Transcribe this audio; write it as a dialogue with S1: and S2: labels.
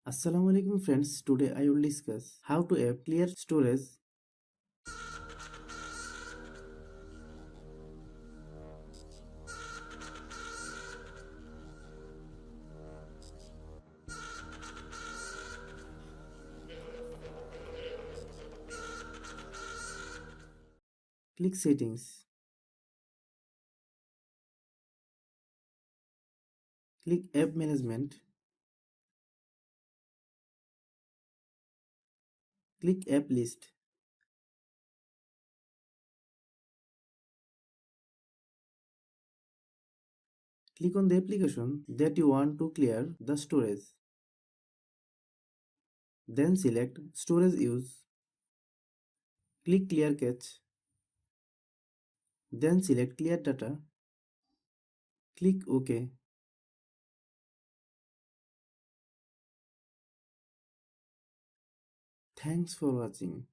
S1: Assalamu alaikum friends. Today I will discuss how to add clear storage. Click settings. Click app management. Click app list. Click on the application that you want to clear the storage. Then select storage use. Click clear cache. Then select clear data. Click OK. Thanks for watching.